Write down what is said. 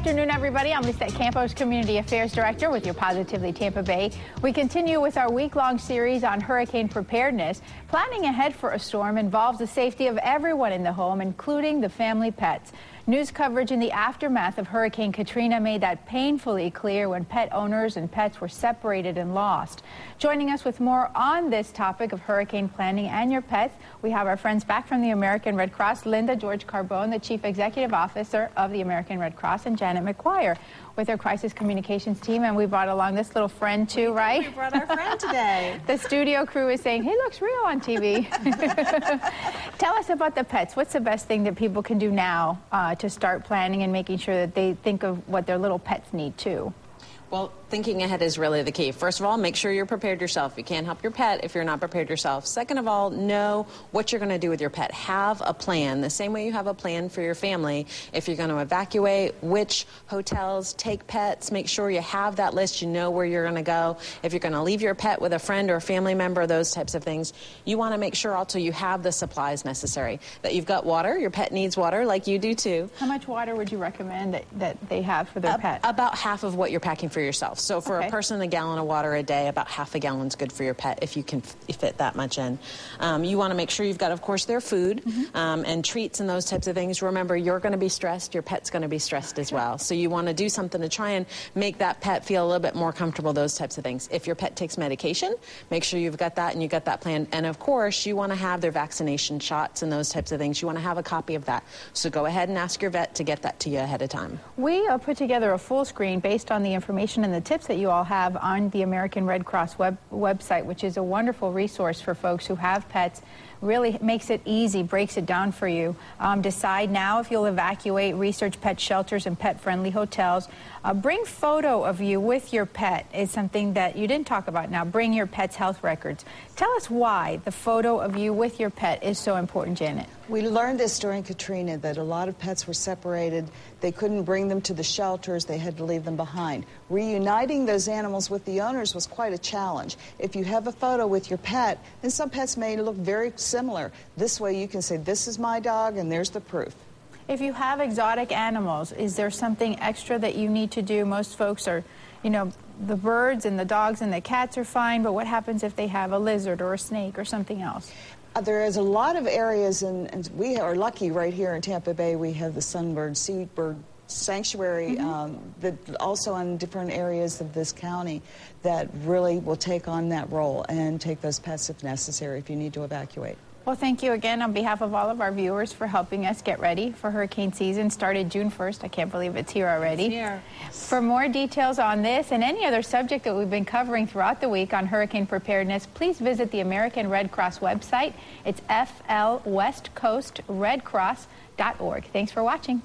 afternoon, everybody. I'm Lisette Campos, Community Affairs Director with your Positively Tampa Bay. We continue with our week-long series on hurricane preparedness. Planning ahead for a storm involves the safety of everyone in the home, including the family pets. News coverage in the aftermath of Hurricane Katrina made that painfully clear when pet owners and pets were separated and lost. Joining us with more on this topic of hurricane planning and your pets, we have our friends back from the American Red Cross, Linda George Carbone, the Chief Executive Officer of the American Red Cross, and Janet McGuire with our crisis communications team. And we brought along this little friend too, right? We brought our friend today. The studio crew is saying, he looks real on TV. Tell us about the pets. What's the best thing that people can do now to start planning and making sure that they think of what their little pets need too? Well, thinking ahead is really the key. First of all, make sure you're prepared yourself. You can't help your pet if you're not prepared yourself. Second of all, know what you're going to do with your pet. Have a plan. The same way you have a plan for your family. If you're going to evacuate, which hotels take pets, make sure you have that list. You know where you're going to go. If you're going to leave your pet with a friend or a family member, those types of things, you want to make sure also you have the supplies necessary. That you've got water. Your pet needs water like you do too. How much water would you recommend that they have for their pet? About half of what you're packing for yourself. So for a person, a gallon of water a day, about half a gallon's good for your pet if you can fit that much in. You want to make sure you've got, of course, their food and treats and those types of things. Remember, you're going to be stressed. Your pet's going to be stressed as well. So you want to do something to try and make that pet feel a little bit more comfortable, those types of things. If your pet takes medication, make sure you've got that and you've got that planned. And, of course, you want to have their vaccination shots and those types of things. You want to have a copy of that. So go ahead and ask your vet to get that to you ahead of time. We put together a full screen based on the information and the tips that you all have on the American Red Cross website, which is a wonderful resource for folks who have pets. Really makes it easy, breaks it down for you. Decide now if you'll evacuate, research pet shelters and pet-friendly hotels. Bring photo of you with your pet is something that you didn't talk about now. Bring your pet's health records. Tell us why the photo of you with your pet is so important, Janet. We learned this during Katrina, that a lot of pets were separated. They couldn't bring them to the shelters. They had to leave them behind. Reuniting those animals with the owners was quite a challenge. If you have a photo with your pet, and some pets may look very similar, this way you can say, this is my dog, and there's the proof. If you have exotic animals, is there something extra that you need to do? Most folks are, you know, the birds and the dogs and the cats are fine, but what happens if they have a lizard or a snake or something else? There is a lot of areas, and we are lucky right here in Tampa Bay. We have the Sunbird Seabird Sanctuary, that also in different areas of this county that really will take on that role and take those pets if necessary, if you need to evacuate. Well, thank you again on behalf of all of our viewers for helping us get ready for hurricane season. Started June 1st. I can't believe it's here already. It's here. For more details on this and any other subject that we've been covering throughout the week on hurricane preparedness, please visit the American Red Cross website. It's flwestcoastredcross.org. Thanks for watching.